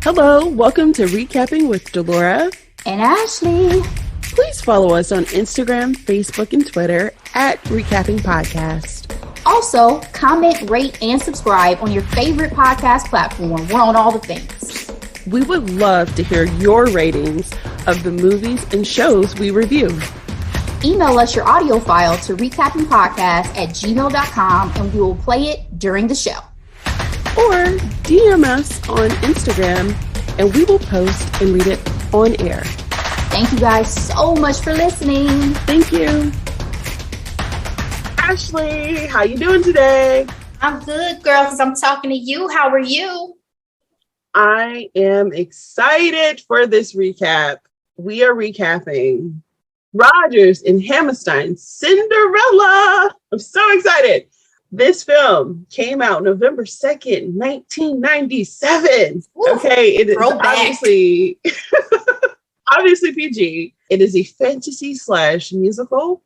Hello, welcome to Recapping with Delora and Ashley. Please follow us on Instagram, Facebook, and Twitter at Recapping Podcast. Also, comment, rate, and subscribe on your favorite podcast platform. We're on all the things. We would love to hear your ratings of the movies and shows we review. Email us your audio file to recappingpodcast@gmail.com and we will play it during the show. Or DM us on Instagram and we will post and read it on air. Thank you guys so much for listening. Thank you. Ashley, how you doing today? I'm good, girl, because I'm talking to you. How are you? I am excited for this recap. We are recapping Rodgers and Hammerstein's Cinderella. I'm so excited. This film came out November 2nd, 1997. Ooh, okay, it is throwback. obviously PG. It is a fantasy / musical,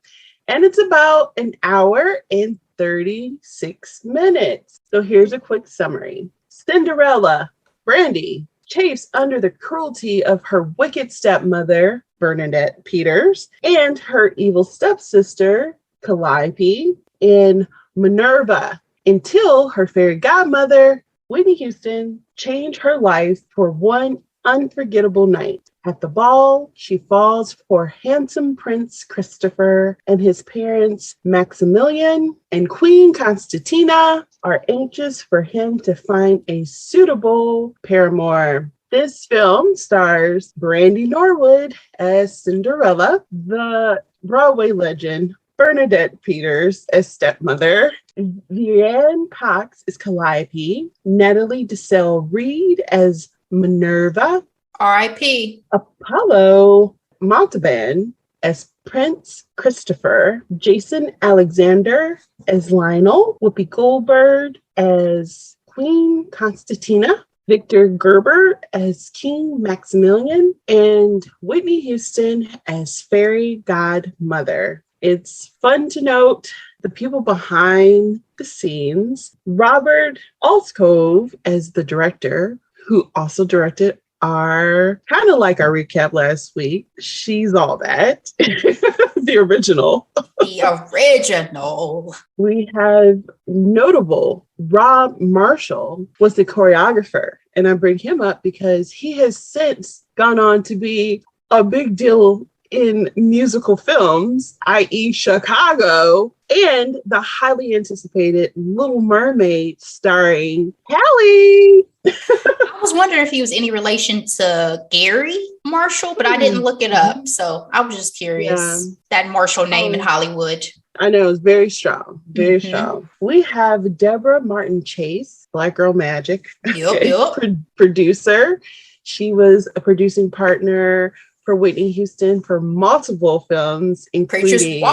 and it's about an hour and 36 minutes. So here's a quick summary. Cinderella, Brandy, chafes under the cruelty of her wicked stepmother, Bernadette Peters, and her evil stepsister, Calliope, and Minerva, until her fairy godmother, Whitney Houston, changed her life for one unforgettable night. At the ball, she falls for handsome Prince Christopher, and his parents, Maximilian and Queen Constantina, are anxious for him to find a suitable paramour. This film stars Brandy Norwood as Cinderella, the Broadway legend Bernadette Peters as stepmother, Vivienne Cox as Calliope, Natalie Desselle-Reid as Minerva, R.I.P. Apollo Montalban as Prince Christopher, Jason Alexander as Lionel, Whoopi Goldberg as Queen Constantina, Victor Gerber as King Maximilian, and Whitney Houston as Fairy Godmother. It's fun to note the people behind the scenes. Robert Alscove as the director, who also directed our kind of like our recap last week. She's All That, the original. The original. We have notable Rob Marshall was the choreographer, and I bring him up because he has since gone on to be a big deal in musical films, i.e. Chicago, and the highly anticipated Little Mermaid starring Hallie. I was wondering if he was any relation to Gary Marshall, but I didn't look it up. So I was just curious. Yeah. That Marshall name in Hollywood. I know, it's very strong. Very strong. We have Deborah Martin Chase, Black Girl Magic. Yep. Producer. She was a producing partner for Whitney Houston for multiple films, including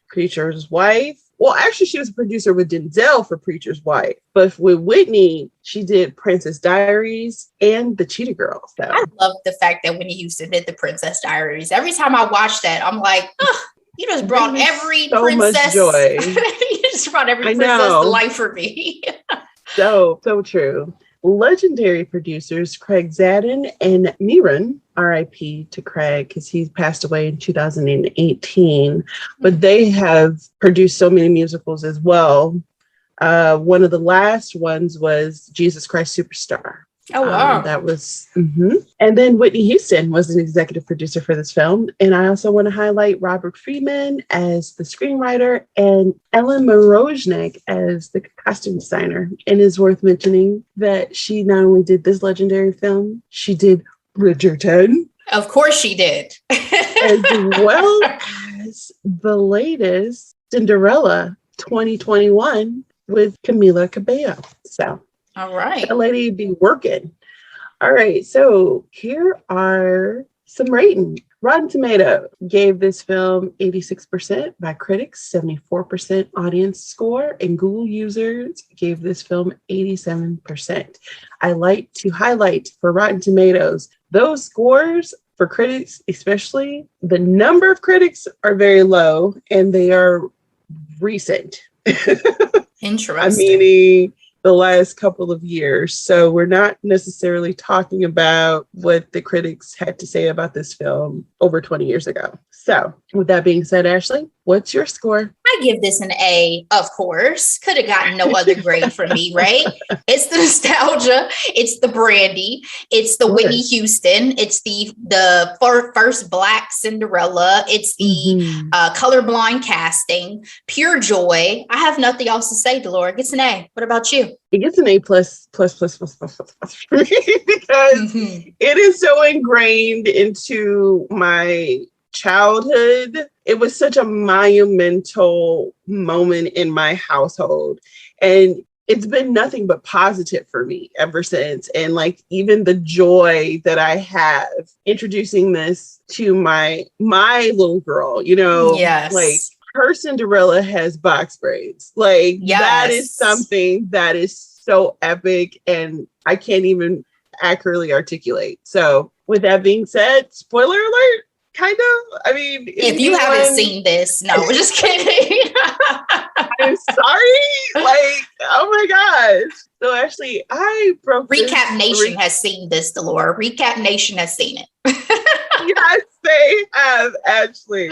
Preacher's Wife. Well, actually, she was a producer with Denzel for Preacher's Wife. But with Whitney, she did Princess Diaries and The Cheetah Girls. So. I love the fact that Whitney Houston did the Princess Diaries. Every time I watch that, I'm like, you just brought every so princess. Much joy. You just brought every princess to life for me. So true. Legendary producers Craig Zadan and Mirren, R.I.P. to Craig because he passed away in 2018, but they have produced so many musicals as well. One of the last ones was Jesus Christ Superstar. Oh, wow. That was, And then Whitney Houston was an executive producer for this film. And I also want to highlight Robert Friedman as the screenwriter and Ellen Moroznik as the costume designer. And it's worth mentioning that she not only did this legendary film, she did Bridgerton. Of course she did. As well as the latest Cinderella 2021 with Camila Cabello. So. All right. That lady be working. All right. So here are some ratings. Rotten Tomatoes gave this film 86% by critics, 74% audience score, and Google users gave this film 87%. I like to highlight for Rotten Tomatoes, those scores for critics, especially, the number of critics are very low and they are recent. Interesting. I mean, the last couple of years. So we're not necessarily talking about what the critics had to say about this film over 20 years ago. So with that being said, Ashley, what's your score? I give this an A, of course. Could have gotten no other grade from me, right? It's the nostalgia. It's the brandy. It's the Whitney Houston. It's the first Black Cinderella. It's the colorblind casting. Pure joy. I have nothing else to say, Delora. It gets an A. What about you? It gets an A plus for me because it is so ingrained into my childhood. It was such a monumental moment in my household, and it's been nothing but positive for me ever since. And like even the joy that I have introducing this to my little girl, you know, like her Cinderella has box braids. Like that is something that is so epic, and I can't even accurately articulate. So with that being said, spoiler alert. Kind of. I mean, if you haven't seen this, no, we're just kidding. I'm sorry. Like, oh my gosh. So actually, I broke. Recap Nation has seen this, Delora. Recap Nation has seen it. Yes, they have actually.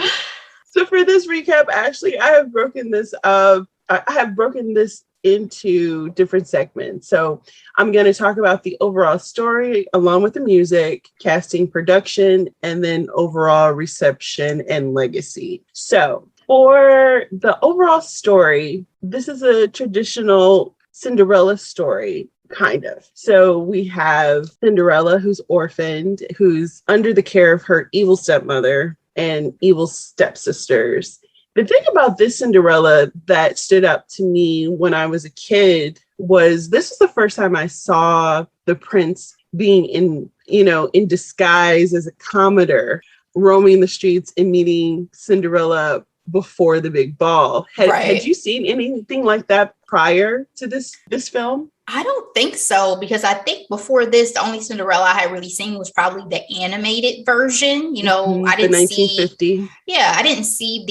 So for this recap, actually, I have broken this up. I have broken this into different segments. So I'm going to talk about the overall story along with the music, casting, production, and then overall reception and legacy. So for the overall story, this is a traditional Cinderella story. Kind of. So we have Cinderella, who's orphaned, who's under the care of her evil stepmother and evil stepsisters. The thing about this Cinderella that stood out to me when I was a kid was this was the first time I saw the prince being in disguise as a commodore, roaming the streets and meeting Cinderella before the big ball. Had you seen anything like that prior to this film? I don't think so, because I think before this, the only Cinderella I had really seen was probably the animated version. You know, I didn't 1950. I didn't see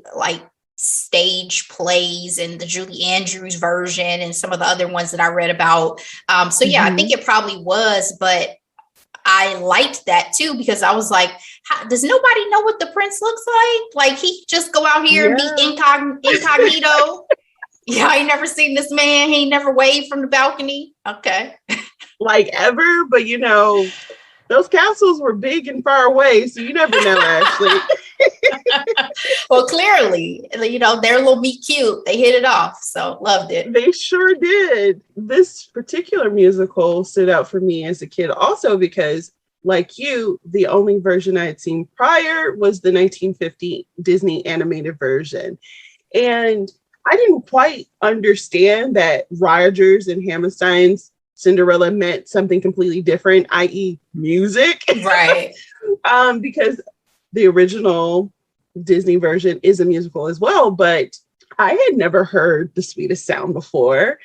the like stage plays and the Julie Andrews version and some of the other ones that I read about. I think it probably was, but I liked that too, because I was like, does nobody know what the prince looks like? Like he just go out here and be incognito. Yeah, I ain't never seen this man. He ain't never waved from the balcony. Okay. Like ever, but you know, those castles were big and far away, so you never know, Ashley. Well, clearly, you know, their little meet cute. They hit it off, so loved it. They sure did. This particular musical stood out for me as a kid also because, like you, the only version I had seen prior was the 1950 Disney animated version. And I didn't quite understand that Rodgers and Hammerstein's Cinderella meant something completely different, i.e. music. Right. Because the original Disney version is a musical as well, but I had never heard The Sweetest Sound before.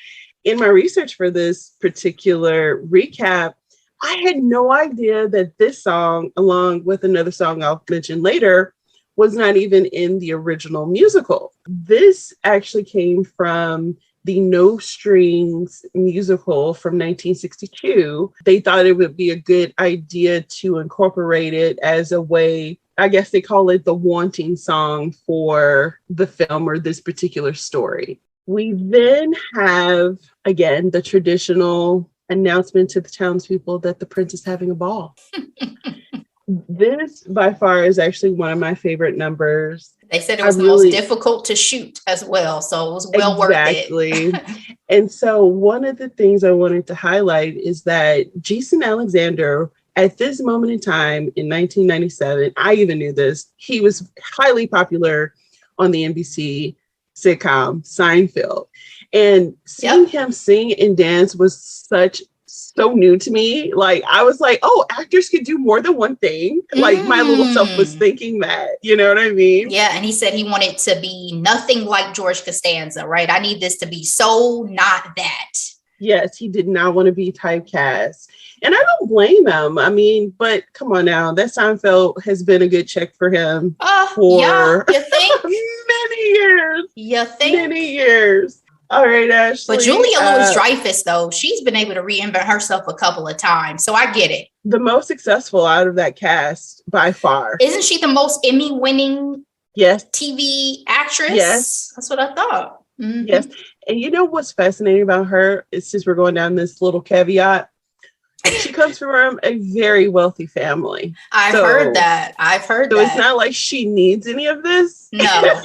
In my research for this particular recap, I had no idea that this song, along with another song I'll mention later, was not even in the original musical. This actually came from the No Strings musical from 1962. They thought it would be a good idea to incorporate it as a way, I guess they call it the wanting song for the film or this particular story. We then have, again, the traditional announcement to the townspeople that the prince is having a ball. This, by far, is actually one of my favorite numbers. They said it was the most difficult to shoot as well, so it was well worth it. And so one of the things I wanted to highlight is that Jason Alexander, at this moment in time in 1997, I even knew this, he was highly popular on the NBC sitcom Seinfeld. And seeing him sing and dance was so new to me. Like, I was like, oh, actors could do more than one thing. Like, my little self was thinking that, you know what I mean? Yeah, and he said he wanted to be nothing like George Costanza, right? I need this to be so not that. Yes, he did not want to be typecast. And I don't blame him. I mean, but come on now, that Seinfeld has been a good check for him for you think? many years. You think? Many years. All right, Ashley. But Julia Louis-Dreyfus, though, she's been able to reinvent herself a couple of times. So I get it. The most successful out of that cast by far. Isn't she the most Emmy-winning TV actress? Yes. That's what I thought. Mm-hmm. Yes. And you know what's fascinating about her is, since we're going down this little caveat, she comes from a very wealthy family. I've heard that. So it's not like she needs any of this. No.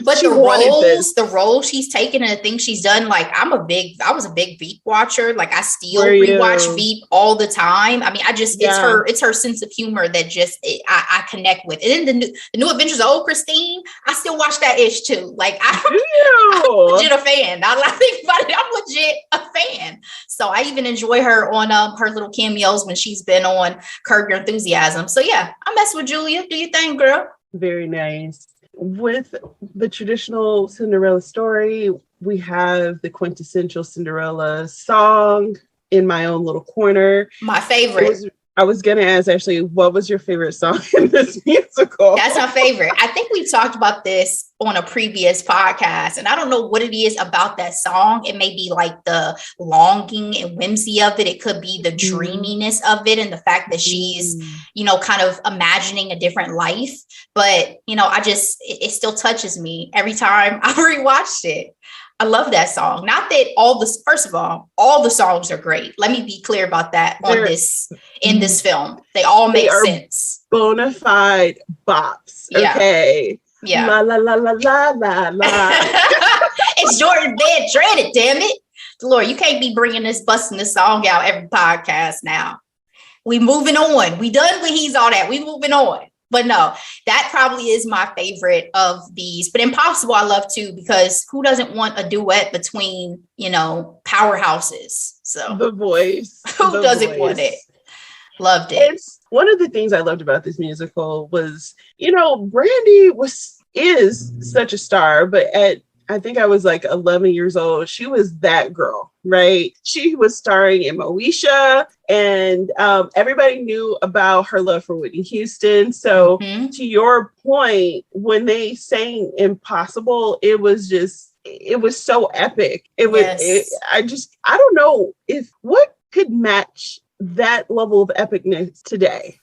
But the role she's taken and the things she's done, like I was a big Veep watcher. Like I still rewatch Veep all the time. I mean, it's her sense of humor that I connect with. And then the new Adventures of Old Christine, I still watch that ish too. Like I'm legit a fan. Now that I think about it, I'm legit a fan. So I even enjoy her on her little cameos when she's been on Curb Your Enthusiasm. So yeah, I mess with Julia. Do you think, girl? Very nice. With the traditional Cinderella story, we have the quintessential Cinderella song, In My Own Little Corner. My favorite. I was going to ask, actually, what was your favorite song in this musical? That's my favorite. I think we talked about this on a previous podcast, and I don't know what it is about that song. It may be like the longing and whimsy of it. It could be the dreaminess of it and the fact that she's, kind of imagining a different life. But, it still touches me every time I rewatched it. I love that song. Not that first of all the songs are great. Let me be clear about that in this film. They all make sense. Bona fide bops. Okay. Yeah. La la la la la la la. It's Jordan Van Dreaded, damn it. Lord, you can't be busting this song out every podcast now. We moving on. We done with He's All That. We moving on. But no, that probably is my favorite of these. But Impossible, I love too, because who doesn't want a duet between, powerhouses? So The Voice. Who doesn't want it? Loved it. It's one of the things I loved about this musical was, Brandy is such a star, but I think I was like 11 years old. She was that girl, right? She was starring in Moesha, and everybody knew about her love for Whitney Houston. So to your point, when they sang Impossible, it was so epic. I don't know what could match that level of epicness today.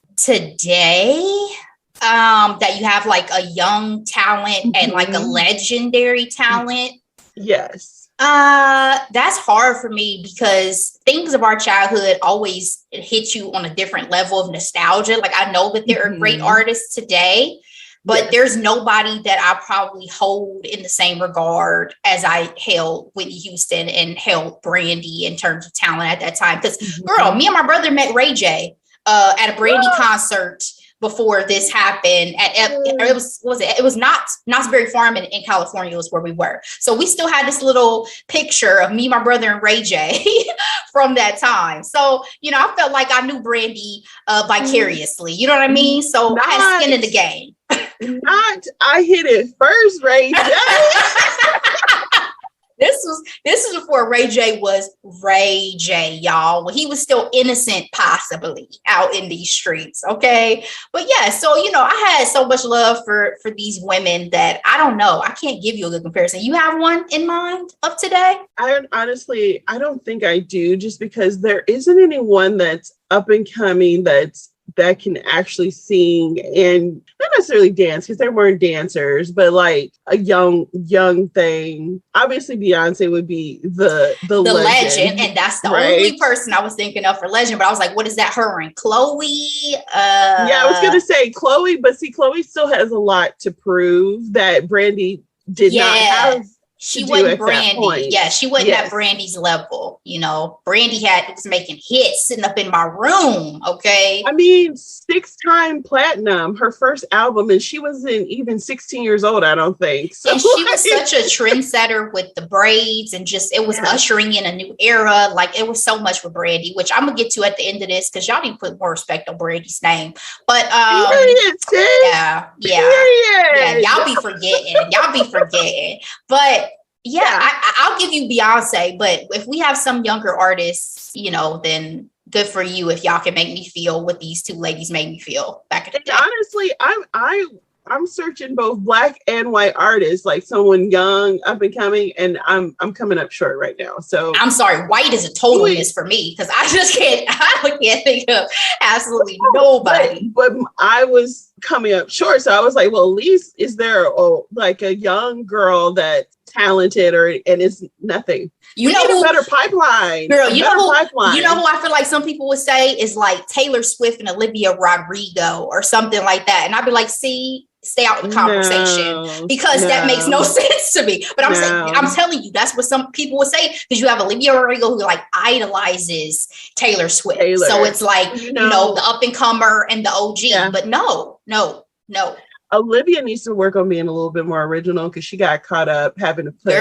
That you have like a young talent and like a legendary talent. Yes. That's hard for me because things of our childhood always hit you on a different level of nostalgia. Like I know that there are great artists today, but there's nobody that I probably hold in the same regard as I held Whitney Houston and held Brandy in terms of talent at that time. Because girl, me and my brother met Ray J at a Brandy concert before this happened. It was Knott's Berry Farm in California was where we were. So we still had this little picture of me, my brother, and Ray J from that time. So, I felt like I knew Brandy vicariously. You know what I mean? So I had skin in the game. I hit it first, Ray J. This is before Ray J was Ray J, y'all. When he was still innocent, possibly out in these streets. Okay. But yeah, so I had so much love for these women that I don't know. I can't give you a good comparison. You have one in mind of today? I don't think I do, just because there isn't anyone that's up and coming that can actually sing and not necessarily dance, because they weren't dancers, but like a young thing. Obviously Beyonce would be the legend, and that's the only person I was thinking of for legend. But I was like, what is that, her and Chloe? Yeah, I was gonna say Chloe, but see, Chloe still has a lot to prove that Brandy did not have. She wasn't Brandy. Yeah, she wasn't at Brandy's level. Brandy was making hits sitting up in my room. Okay. I mean, 6-time platinum, her first album, and she wasn't even 16 years old, I don't think. So, and she was such a trendsetter with the braids, and it was ushering in a new era. Like it was so much with Brandy, which I'm gonna get to at the end of this because y'all need to put more respect on Brandy's name. But yeah, y'all be forgetting. But yeah, I'll give you Beyonce, but if we have some younger artists, then good for you if y'all can make me feel what these two ladies made me feel back in the day. Honestly, I'm searching both black and white artists, like someone young, up and coming, and I'm coming up short right now. So I'm sorry, white is a total miss for me because I can't think of absolutely nobody. But I was coming up short, so I was like, well, at least is there like a young girl that's talented and is nothing. You know who, a better pipeline. Girl, you know who I feel like some people would say is like Taylor Swift and Olivia Rodrigo or something like that. And I'd be like, see, stay out of the conversation because that makes no sense to me. But I'm telling you, that's what some people would say because you have Olivia Rodrigo who like idolizes Taylor Swift. So it's like, you know the up and comer and the OG. Yeah. But no. Olivia needs to work on being a little bit more original because she got caught up having to put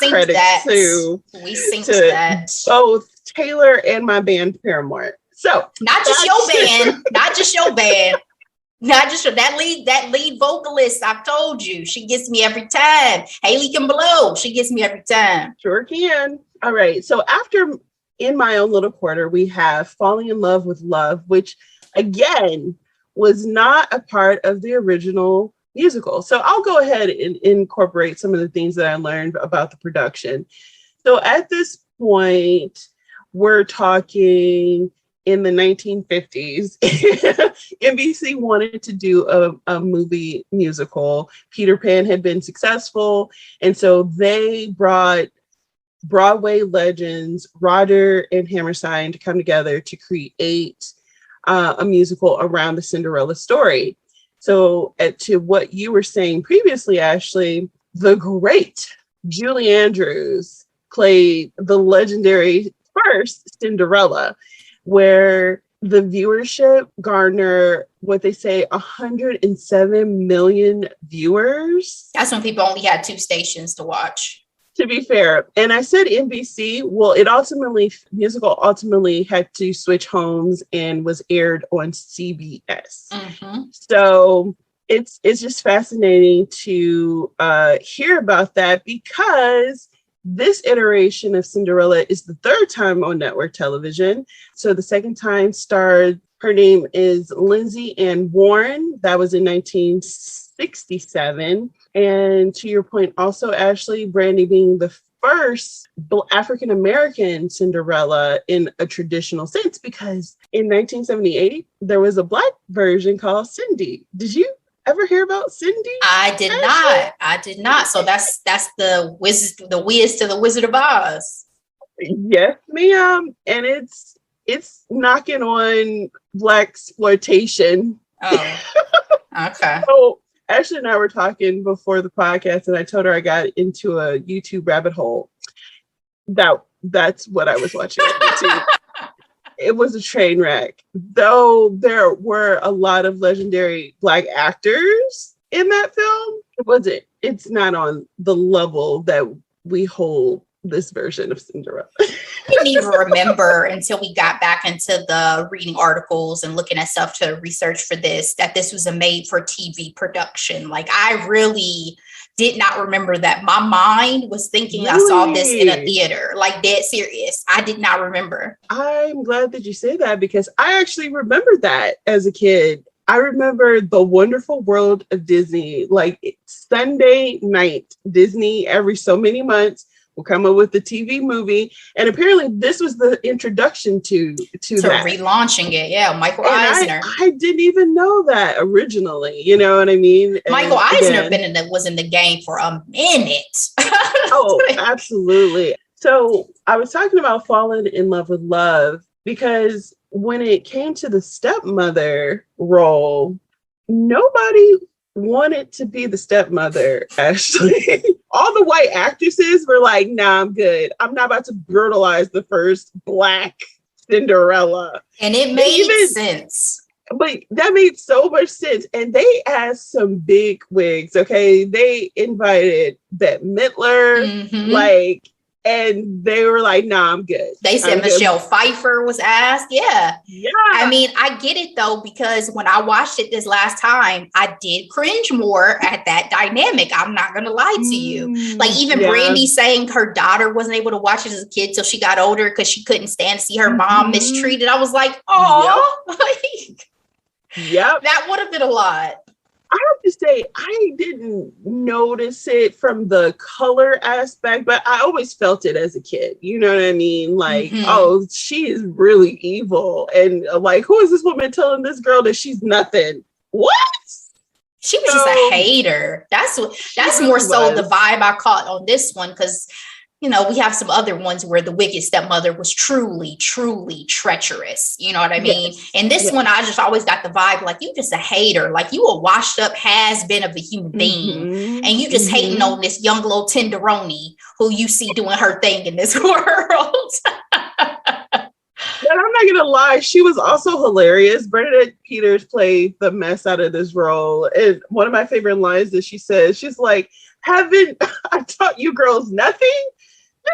credit to both Taylor and my band Paramore. So not just your band, not just that lead vocalist. I've told you, she gets me every time. Haley can blow. She gets me every time. Sure can. All right. So after In My Own Little Quarter, we have Falling in Love with Love, which again was not a part of the original musical. So I'll go ahead and incorporate some of the things that I learned about the production. So at this point, we're talking in the 1950s. NBC wanted to do a movie musical. Peter Pan had been successful. And so they brought Broadway legends, Rodder and Hammerstein, to come together to create a musical around the Cinderella story. So to what you were saying previously, Ashley, the great Julie Andrews played the legendary first Cinderella, where the viewership garnered what they say 107 million viewers. That's when people only had 2 stations to watch. To be fair, and I said NBC, well, musical ultimately had to switch homes and was aired on CBS. Mm-hmm. So it's just fascinating to hear about that because this iteration of Cinderella is the 3rd time on network television. So the 2nd time starred, her name is Lindsay Ann Warren. That was in 1967. And to your point, also, Ashley, Brandy being the first African-American Cinderella in a traditional sense, because in 1978, there was a Black version called Cindy. Did you ever hear about Cindy? I did not. So that's the whiz to the Wizard of Oz. Yes, ma'am. And it's knocking on Black exploitation. Oh, okay. So Ashley and I were talking before the podcast, and I told her I got into a YouTube rabbit hole. That's what I was watching on YouTube. It was a train wreck. Though there were a lot of legendary Black actors in that film, it's not on the level that we hold this version of Cinderella. I didn't even remember until we got back into the reading articles and looking at stuff to research for this, that this was a made for TV production. Like, I really did not remember that. My mind was thinking I saw this in a theater, like dead serious. I did not remember. I'm glad that you say that because I actually remembered that as a kid. I remember The Wonderful World of Disney, like Sunday night, Disney every so many months will come up with the TV movie. And apparently this was the introduction to that. Relaunching it. Yeah. Michael Eisner. I didn't even know that originally. You know what I mean? Michael Eisner was in the game for a minute. Oh, absolutely. So I was talking about falling in love with love because when it came to the stepmother role, nobody wanted to be the stepmother, Ashley. All the white actresses were like, nah, I'm good. I'm not about to brutalize the first Black Cinderella. And it made sense. But that made so much sense. And they asked some big wigs, okay? They invited Bette Midler, and they were like, nah, I'm good. They said Michelle Pfeiffer was asked. Yeah. I mean, I get it though, because when I watched it this last time, I did cringe more at that dynamic. I'm not going to lie to you. Like even Brandy saying her daughter wasn't able to watch it as a kid till she got older because she couldn't stand to see her mom mistreated. I was like, oh, that would have been a lot. I have to say, I didn't notice it from the color aspect, but I always felt it as a kid. You know what I mean? Like, oh, she is really evil. And like, who is this woman telling this girl that she's nothing? What? She was just a hater. That's really more so the vibe I caught on this one, because we have some other ones where the wicked stepmother was truly, truly treacherous. You know what I mean? Yes. And this one, I just always got the vibe like, you just a hater. Like, you a washed up has-been of a human being. And you just hating on this young little tenderoni who you see doing her thing in this world. But I'm not gonna lie, she was also hilarious. Bernadette Peters played the mess out of this role. And one of my favorite lines that she says, she's like, haven't I taught you girls nothing?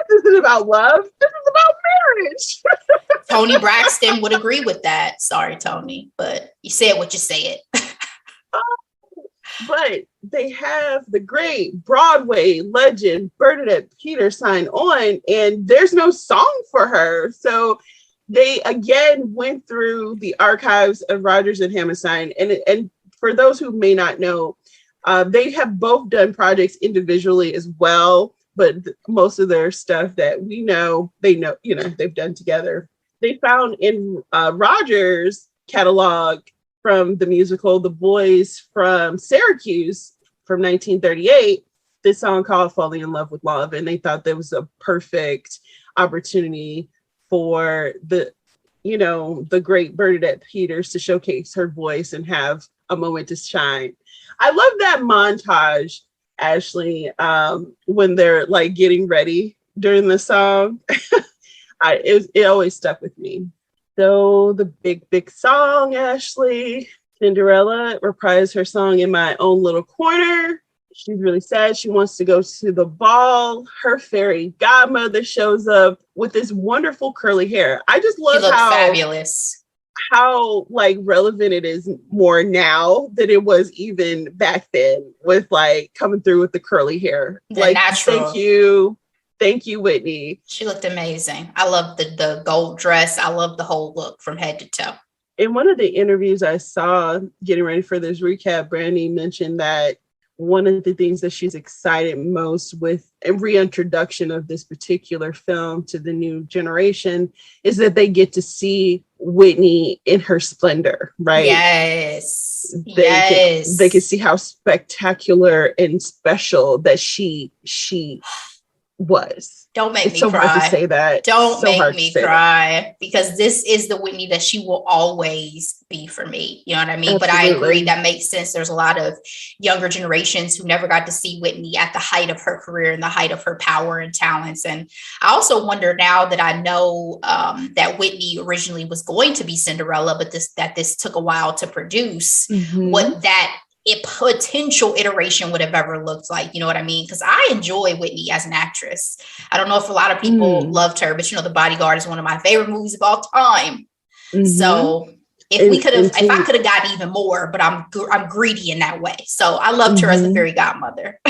This isn't about love. This is about marriage. Toni Braxton would agree with that. Sorry, Toni, but you said what you said. But they have the great Broadway legend Bernadette Peters sign on, and there's no song for her. So they again went through the archives of Rodgers and Hammerstein. And for those who may not know, they have both done projects individually as well. But most of their stuff that we know, they've done together. They found in Rodgers' catalog from the musical The Boys from Syracuse from 1938, this song called Falling in Love with Love. And they thought that was a perfect opportunity for the great Bernadette Peters to showcase her voice and have a moment to shine. I love that montage, Ashley, when they're like getting ready during the song. It always stuck with me. So the big song, Ashley. Cinderella reprised her song In My Own Little Corner. She's really sad. She wants to go to the ball. Her fairy godmother shows up with this wonderful curly hair. I just love how fabulous. How like relevant it is more now than it was even back then, with like coming through with the curly hair. The natural. Thank you, Whitney. She looked amazing. I love the gold dress. I love the whole look from head to toe. In one of the interviews I saw getting ready for this recap, Brandy mentioned that one of the things that she's excited most with a reintroduction of this particular film to the new generation is that they get to see Whitney in her splendor, right? Yes. They can see how spectacular and special that she was. Don't make me so cry. Hard to say that. Don't make me cry, because this is the Whitney that she will always be for me. You know what I mean? Absolutely. But I agree, that makes sense. There's a lot of younger generations who never got to see Whitney at the height of her career and the height of her power and talents. And I also wonder, now that I know that Whitney originally was going to be Cinderella, but this took a while to produce, what that potential iteration would have ever looked like. You know what I mean? Because I enjoy Whitney as an actress. I don't know if a lot of people loved her, but The Bodyguard is one of my favorite movies of all time. So if I could have gotten even more, but I'm greedy in that way. So I loved her as a fairy godmother.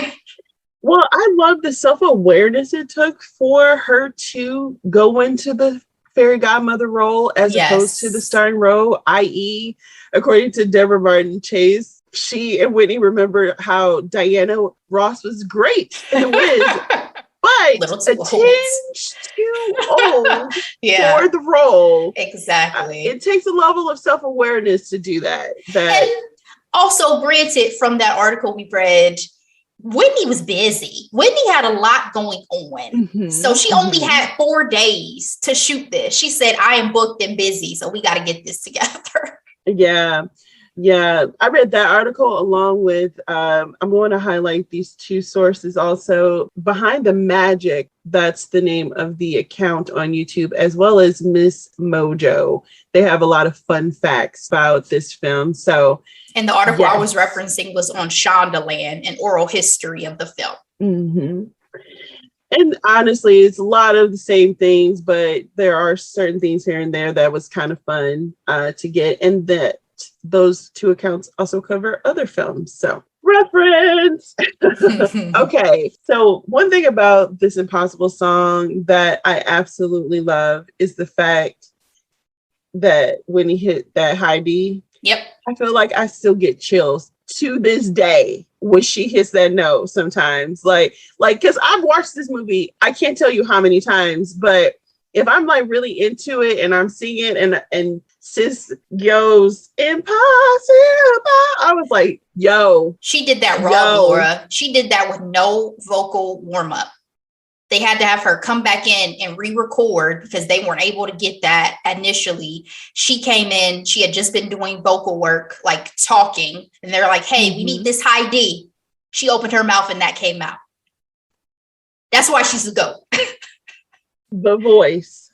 Well, I love the self-awareness it took for her to go into the fairy godmother role as opposed to the starring role, i.e., according to Deborah Martin Chase, she and Whitney remember how Diana Ross was great and Wiz, but a tinge too old for the role. Exactly. It takes a level of self-awareness to do that. And also, granted, from that article we read, Whitney was busy. Whitney had a lot going on. So she only had 4 days to shoot this. She said, I am booked and busy, so we got to get this together. Yeah, I read that article along with, I'm going to highlight these two sources also. Behind the Magic, that's the name of the account on YouTube, as well as Miss Mojo. They have a lot of fun facts about this film. So, and the article I was referencing was on Shondaland, an oral history of the film. And honestly, it's a lot of the same things, but there are certain things here and there that was kind of fun to get. And that those two accounts also cover other films. So reference. Okay. So one thing about this Impossible song that I absolutely love is the fact that when he hit that high D, yep, I feel like I still get chills to this day when she hits that note sometimes. Like, because I've watched this movie, I can't tell you how many times, but if I'm like really into it and I'm singing and sis goes impossible, I was like, yo. She did that raw, Laura. She did that with no vocal warm-up. They had to have her come back in and re-record because they weren't able to get that initially. She came in, she had just been doing vocal work, like talking, and they're like, hey, we need this high D. She opened her mouth and that came out. That's why she's the GOAT. The voice,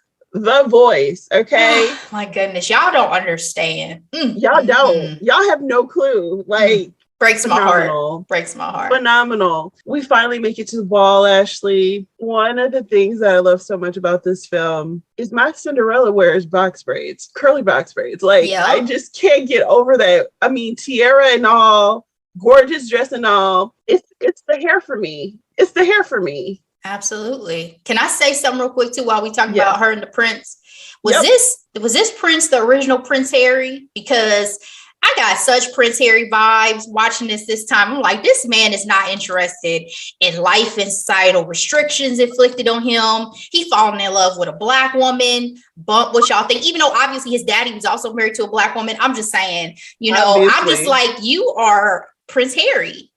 okay? Oh, my goodness, y'all don't understand. Y'all don't. Y'all have no clue. Like, breaks my heart. Breaks my heart. Phenomenal. We finally make it to the ball, Ashley. One of the things that I love so much about this film is my Cinderella wears box braids, curly box braids. Like, I just can't get over that. I mean, tiara and all, gorgeous dress and all. It's the hair for me. It's the hair for me. Absolutely. Can I say something real quick too while we talk about her and the prince? Was this Prince the original Prince Harry? Because I got such Prince Harry vibes watching this time. I'm like, this man is not interested in life and societal restrictions inflicted on him. He fallen in love with a Black woman. Bump what y'all think. Even though obviously his daddy was also married to a Black woman. I'm just saying, I'm just like, you are Prince Harry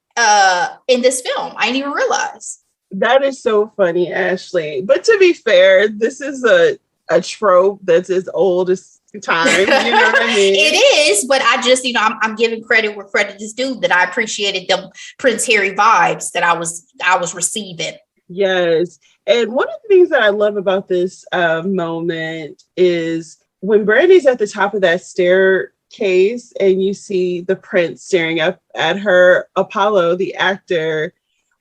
in this film. I didn't even realize. That is so funny, Ashley. But to be fair, this is a trope that's as old as time. You know what I mean? It is, but I just, I'm giving credit where credit is due, that I appreciated the Prince Harry vibes that I was receiving. Yes. And one of the things that I love about this moment is when Brandy's at the top of that staircase and you see the prince staring up at her, Apollo, the actor,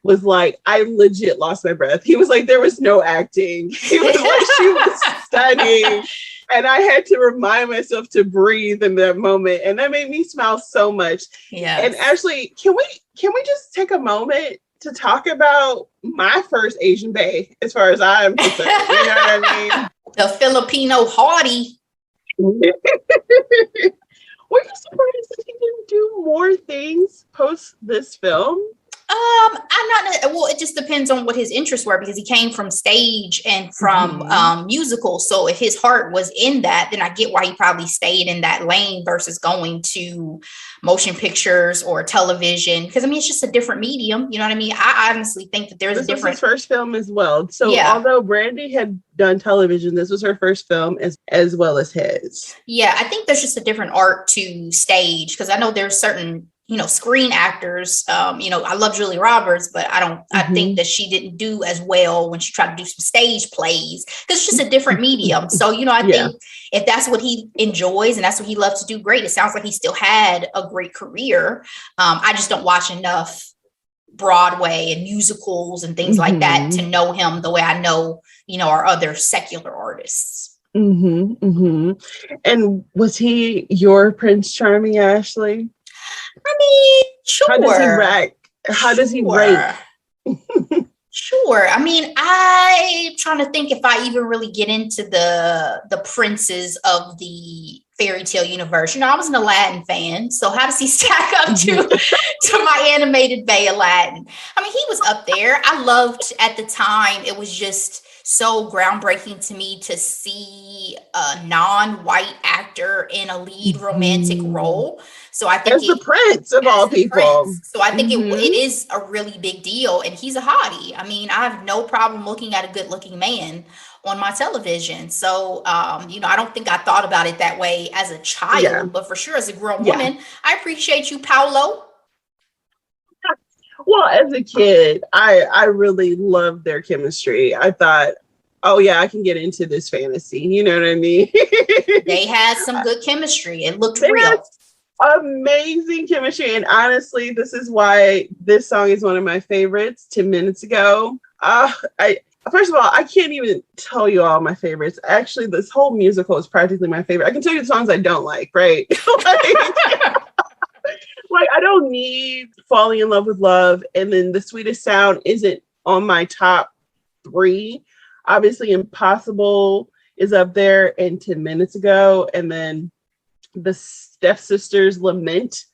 was like, I legit lost my breath. He was like, there was no acting. He was like, she was stunning. And I had to remind myself to breathe in that moment. And that made me smile so much. Yeah. And Ashley, can we just take a moment to talk about my first Asian bae, as far as I'm concerned? You know what I mean? The Filipino hottie. Were you surprised that he didn't do more things post this film? Well, it just depends on what his interests were, because he came from stage and from musicals. So if his heart was in that, then I get why he probably stayed in that lane versus going to motion pictures or television. Because I mean, it's just a different medium. You know what I mean? I honestly think that there's a different. This was his first film as well. So although Brandy had done television, this was her first film as well as his. Yeah, I think there's just a different art to stage, because I know there's certain screen actors. I love Julie Roberts, but I think that she didn't do as well when she tried to do some stage plays, because it's just a different medium. So, I think if that's what he enjoys and that's what he loves to do, great. It sounds like he still had a great career. I just don't watch enough Broadway and musicals and things like that to know him the way I know, our other secular artists. And was he your Prince Charming, Ashley? I mean, sure. How does he rank? Sure. I mean, I'm trying to think if I even really get into the princes of the fairy tale universe. I was an Aladdin fan, so how does he stack up to my animated Bay Aladdin? I mean, he was up there. I loved at the time. It was just so groundbreaking to me to see a non-white actor in a lead romantic role. So I think the prince of all people. So I think it is a really big deal, and he's a hottie. I mean, I have no problem looking at a good-looking man on my television. So, I don't think I thought about it that way as a child, but for sure as a grown woman, I appreciate you, Paolo. Well, as a kid, I really loved their chemistry. I thought, oh yeah, I can get into this fantasy. You know what I mean? They had some good chemistry. It looked real. Amazing chemistry. And honestly, this is why this song is one of my favorites. 10 minutes ago. First of all, I can't even tell you all my favorites. Actually, this whole musical is practically my favorite. I can tell you the songs I don't like, right? Like, I don't need Falling in Love with Love. And then The Sweetest Sound isn't on my top 3. Obviously, Impossible is up there, and 10 minutes ago. And then the Stepsisters Lament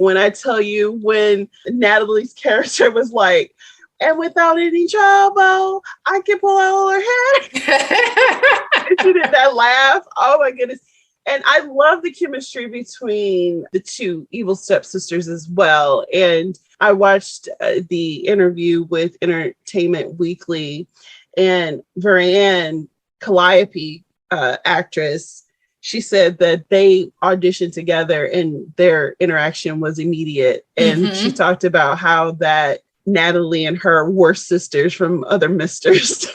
When I tell you, when Natalie's character was like, and without any trouble, I can pull out her hair. And she did that laugh. Oh my goodness. And I love the chemistry between the two evil stepsisters as well. And I watched the interview with Entertainment Weekly, and Varian Calliope, actress, she said that they auditioned together and their interaction was immediate. And she talked about how that Natalie and her were sisters from other misters.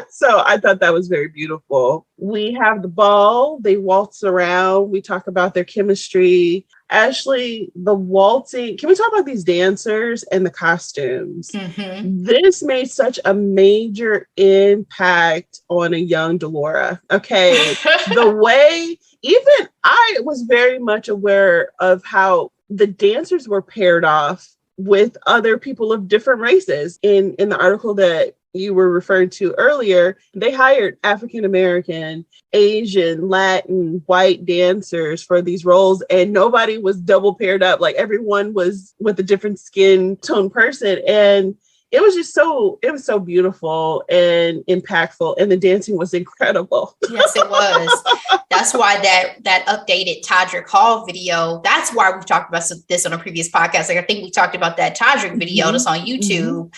So I thought that was very beautiful. We have the ball. They waltz around. We talk about their chemistry. Ashley, the waltzing. Can we talk about these dancers and the costumes? This made such a major impact on a young Delora. Okay. The way, even I was very much aware of how the dancers were paired off with other people of different races. In the article that you were referring to earlier, they hired African-American, Asian, Latin, white dancers for these roles, and nobody was double paired up. Like everyone was with a different skin tone person. And it was just it was so beautiful and impactful. And the dancing was incredible. Yes, it was. That's why that updated Todrick Hall video, that's why we've talked about this on a previous podcast. Like I think we talked about that Todrick video that's on YouTube.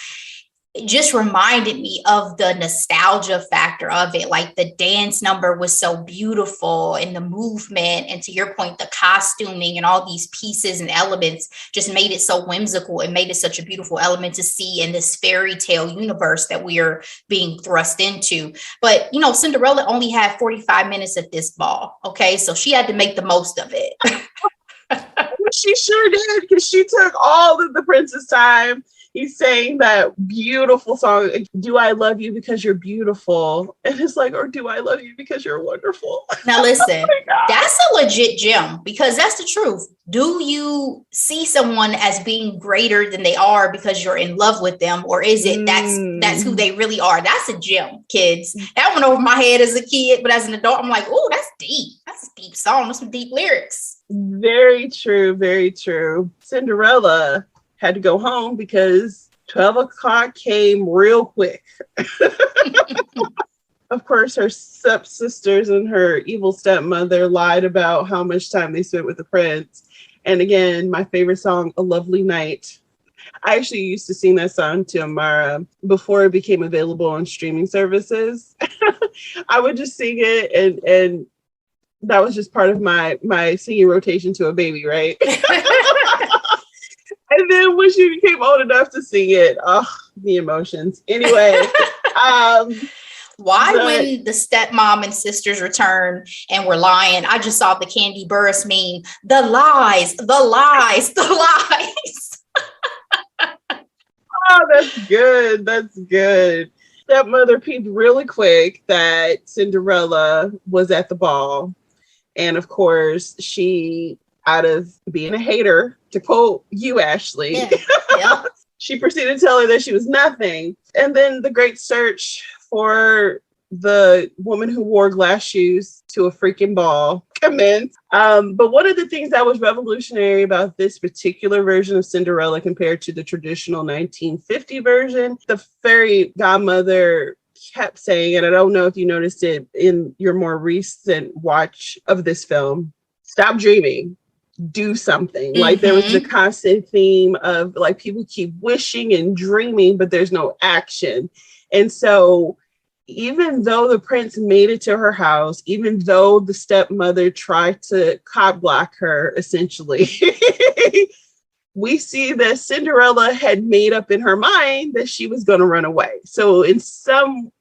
It just reminded me of the nostalgia factor of it. Like the dance number was so beautiful, and the movement, and to your point, the costuming and all these pieces and elements just made it so whimsical and made it such a beautiful element to see in this fairy tale universe that we are being thrust into. But, you know, Cinderella only had 45 minutes at this ball. Okay. So she had to make the most of it. She sure did, because she took all of the prince's time. He's saying that beautiful song, "Do I love you because you're beautiful?" And it's like, or "Do I love you because you're wonderful?" Now listen, that's a legit gem, because that's the truth. Do you see someone as being greater than they are because you're in love with them? Or is it that's who they really are? That's a gem, kids. That went over my head as a kid, but as an adult, I'm like, oh, that's deep. That's a deep song. That's some deep lyrics. Very true. Very true. Cinderella had to go home because 12 o'clock came real quick. Of course, her stepsisters and her evil stepmother lied about how much time they spent with the prince. And again, my favorite song, "A Lovely Night." I actually used to sing that song to Amara before it became available on streaming services. I would just sing it, and that was just part of my singing rotation to a baby, right? And then when she became old enough to sing it, the emotions. Anyway. When the stepmom and sisters returned and were lying, I just saw the Candy Burris meme. The lies, the lies, the lies. Oh, that's good. That's good. Stepmother peeped really quick that Cinderella was at the ball. And of course, she, out of being a hater, to quote you, Ashley, yeah. She proceeded to tell her that she was nothing. And then the great search for the woman who wore glass shoes to a freaking ball commenced. But one of the things that was revolutionary about this particular version of Cinderella compared to the traditional 1950 version, the fairy godmother kept saying, and I don't know if you noticed it in your more recent watch of this film, "Stop dreaming. Do something." Like there was the constant theme of like people keep wishing and dreaming, but there's no action. And so even though the prince made it to her house, even though the stepmother tried to cop block her, essentially, we see that Cinderella had made up in her mind that she was going to run away. So in some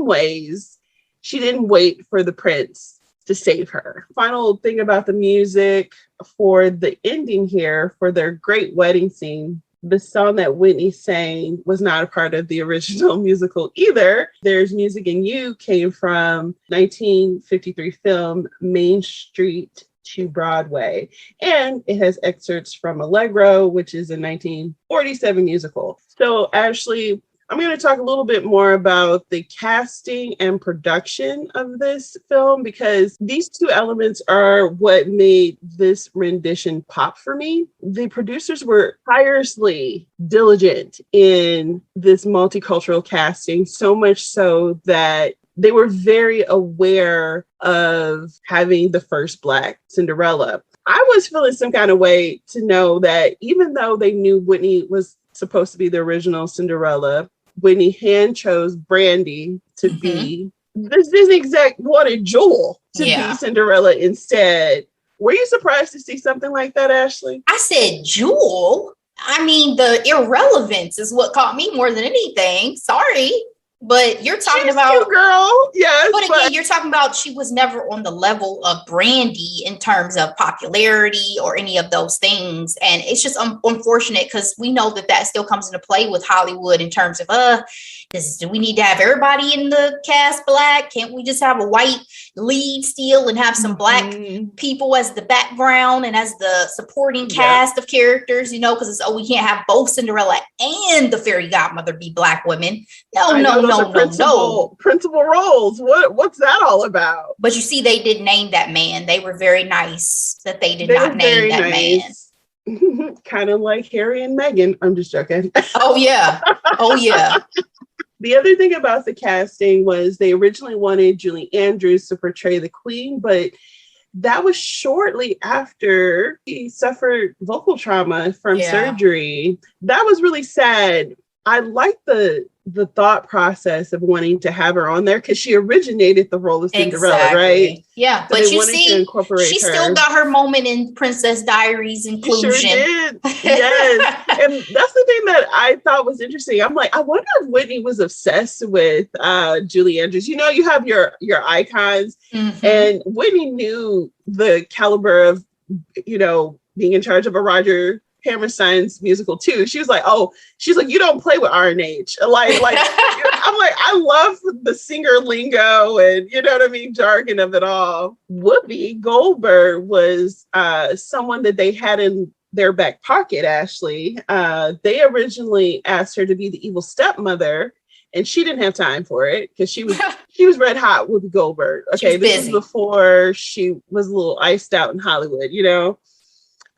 ways, she didn't wait for the prince to save her. Final thing about the music for the ending here, for their great wedding scene, the song that Whitney sang was not a part of the original musical either. There's Music in You came from 1953 film Main Street to Broadway. And it has excerpts from Allegro, which is a 1947 musical. So Ashley, I'm going to talk a little bit more about the casting and production of this film, because these two elements are what made this rendition pop for me. The producers were tirelessly diligent in this multicultural casting, so much so that they were very aware of having the first Black Cinderella. I was feeling some kind of way to know that even though they knew Whitney was supposed to be the original Cinderella, Whitney hand chose Brandy to be this exact wanted Jewel to be Cinderella instead. Were you surprised to see something like that, Ashley? I said Jewel. I mean, the irrelevance is what caught me more than anything. Sorry. But you're talking She's about cute, girl. Yes. But again, you're talking about she was never on the level of Brandy in terms of popularity or any of those things. And it's just unfortunate because we know that still comes into play with Hollywood in terms of, do we need to have everybody in the cast Black? Can't we just have a white lead still and have some Black people as the background and as the supporting cast of characters, because it's, we can't have both Cinderella and the fairy godmother be Black women. No. Principal roles. What's that all about? But you see, they did name that man. They were very nice that they did not name that man. Kind of like Harry and Meghan. I'm just joking. Oh yeah. The other thing about the casting was they originally wanted Julie Andrews to portray the Queen, but that was shortly after she suffered vocal trauma from surgery. That was really sad. I like the thought process of wanting to have her on there because she originated the role of Cinderella, right? Yeah, so but you see, she still got her moment in Princess Diaries inclusion. Sure did. Yes. And that's the thing that I thought was interesting. I'm like, I wonder if Whitney was obsessed with Julie Andrews. You have your icons, and Whitney knew the caliber of, being in charge of a Roger Hammerstein's musical too. She was like, you don't play with R&H. Like I'm like, I love the singer lingo and jargon of it all. Whoopi Goldberg was someone that they had in their back pocket, Ashley. They originally asked her to be the evil stepmother, and she didn't have time for it because she was red hot with Goldberg. Okay, this was before she was a little iced out in Hollywood,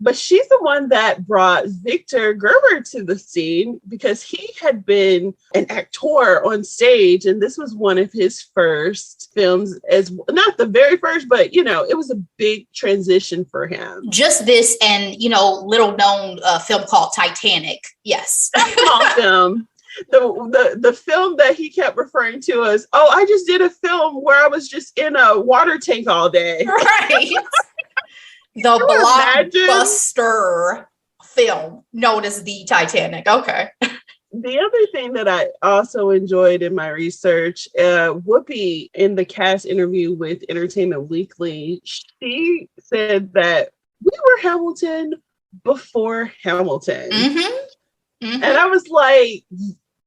But she's the one that brought Victor Gerber to the scene because he had been an actor on stage. And this was one of his first films, as not the very first, but, it was a big transition for him. Just this and, little known film called Titanic. Yes. Film. The film that he kept referring to as, I just did a film where I was just in a water tank all day. Right. The blockbuster film known as the Titanic. Okay. The other thing that I also enjoyed in my research, Whoopi, in the cast interview with Entertainment Weekly, she said that we were Hamilton before Hamilton. And I was like,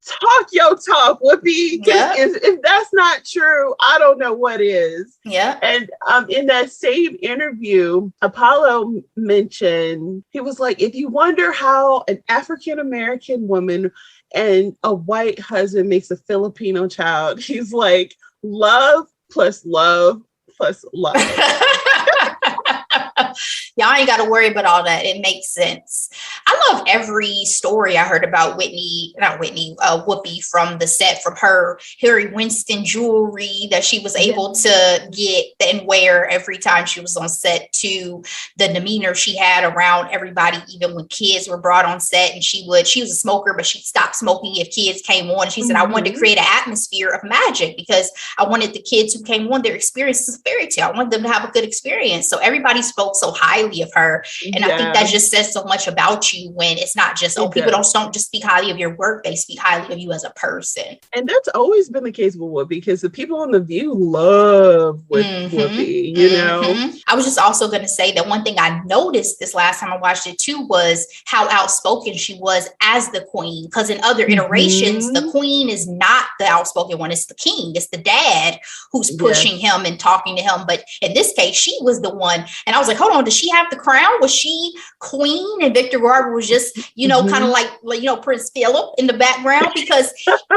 talk your talk, Whoopi. Yep. If that's not true, I don't know what is. Yeah. And in that same interview, Apollo mentioned, he was like, if you wonder how an African-American woman and a white husband makes a Filipino child, he's like, love plus love plus love. Y'all ain't got to worry about all that. It makes sense. I love every story I heard about Whoopi from the set, from her Harry Winston jewelry that she was able to get and wear every time she was on set, to the demeanor she had around everybody, even when kids were brought on set. And she was a smoker, but she stopped smoking if kids came on. She said, I wanted to create an atmosphere of magic because I wanted the kids who came on, their experience as a fairy tale. I wanted them to have a good experience. So everybody spoke so highly of her. And I think that just says so much about you when it's not just, people don't just speak highly of your work. They speak highly of you as a person. And that's always been the case with Whoopi, because the people on The View love Whoopi, I was just also going to say that one thing I noticed this last time I watched it too was how outspoken she was as the queen. Because in other iterations, the queen is not the outspoken one. It's the king. It's the dad who's pushing him and talking to him. But in this case, she was the one. And I was like, hold on, does she have have the crown? Was she queen and Victor Garber was just, kind of like, Prince Philip in the background? Because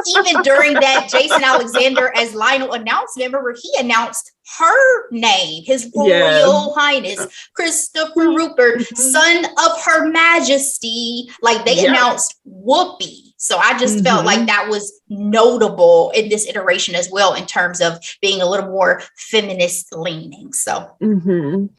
even during that Jason Alexander as Lionel announcement, remember, he announced her name, His Royal Highness Christopher Rupert, son of Her Majesty. Like, they announced Whoopi. So I just felt like that was notable in this iteration as well, in terms of being a little more feminist leaning. So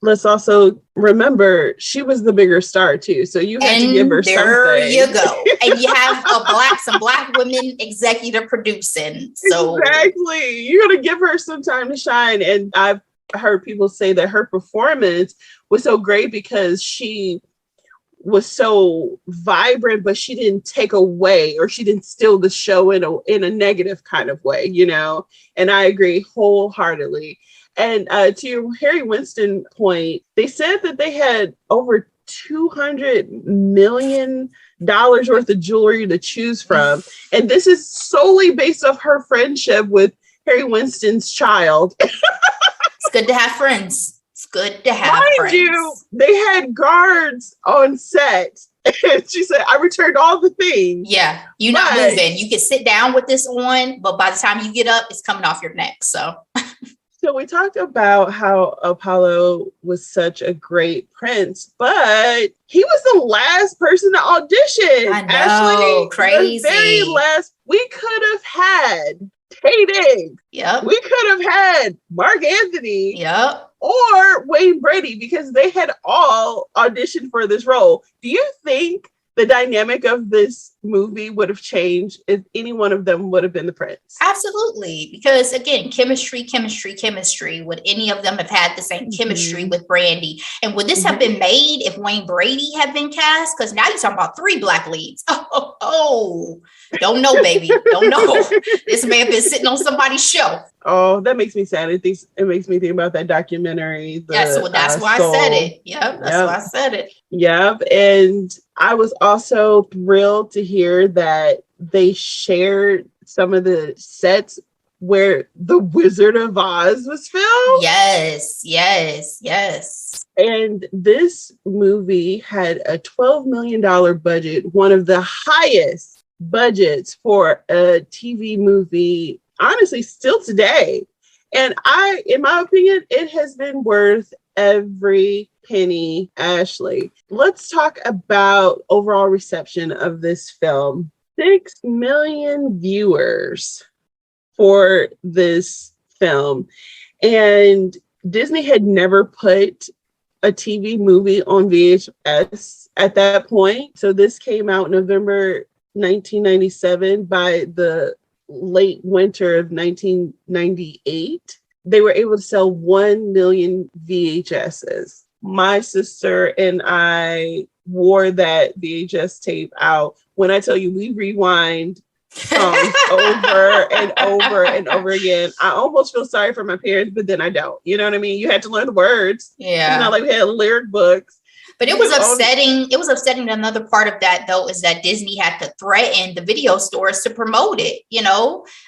let's also remember she was the bigger star too. So you had to give her something. There you go. And you have some black women executive producing. So exactly. You're gonna give her some time to shine. And I've heard people say that her performance was so great because she was so vibrant, but she didn't take away, or she didn't steal the show in a negative kind of way, and I agree wholeheartedly. And to your Harry Winston point, they said that they had over $200 million worth of jewelry to choose from, and this is solely based off her friendship with Harry Winston's child. It's good to have friends. Good to have friends. Mind you, they had guards on set. And she said, I returned all the things. Yeah, you're not moving. You can sit down with this on, but by the time you get up, it's coming off your neck. So we talked about how Apollo was such a great prince, but he was the last person to audition. I know, Ashley, crazy. The very last. We could have had Tay. Yep. We could have had Mark Anthony. Yep. Or Wayne Brady, because they had all auditioned for this role. Do you think the dynamic of this movie would have changed if any one of them would have been the prince? Absolutely. Because again, chemistry. Would any of them have had the same chemistry with Brandy? And would this have been made if Wayne Brady had been cast? Because now you're talking about 3 black leads. Oh, don't know, baby. Don't know. This man been sitting on somebody's shelf. Oh, that makes me sad. It makes me think about that documentary. That's why Soul. I said it. Yep, that's why I said it. Yep. And I was also thrilled to hear that they shared some of the sets where The Wizard of Oz was filmed. Yes. And this movie had a $12 million budget, one of the highest budgets for a TV movie, honestly, still today. And in my opinion, it has been worth every penny. Ashley, let's talk about overall reception of this film. 6 million viewers for this film. And Disney had never put a TV movie on VHS at that point. So this came out November 1997. By the late winter of 1998, they were able to sell 1 million VHSs. My sister and I wore that VHS tape out. When I tell you, we rewind songs over and over and over again. I almost feel sorry for my parents, but then I don't. You know what I mean? You had to learn the words. Yeah. It's not like we had lyric books. But it was upsetting. It was upsetting. Another part of that, though, is that Disney had to threaten the video stores to promote it.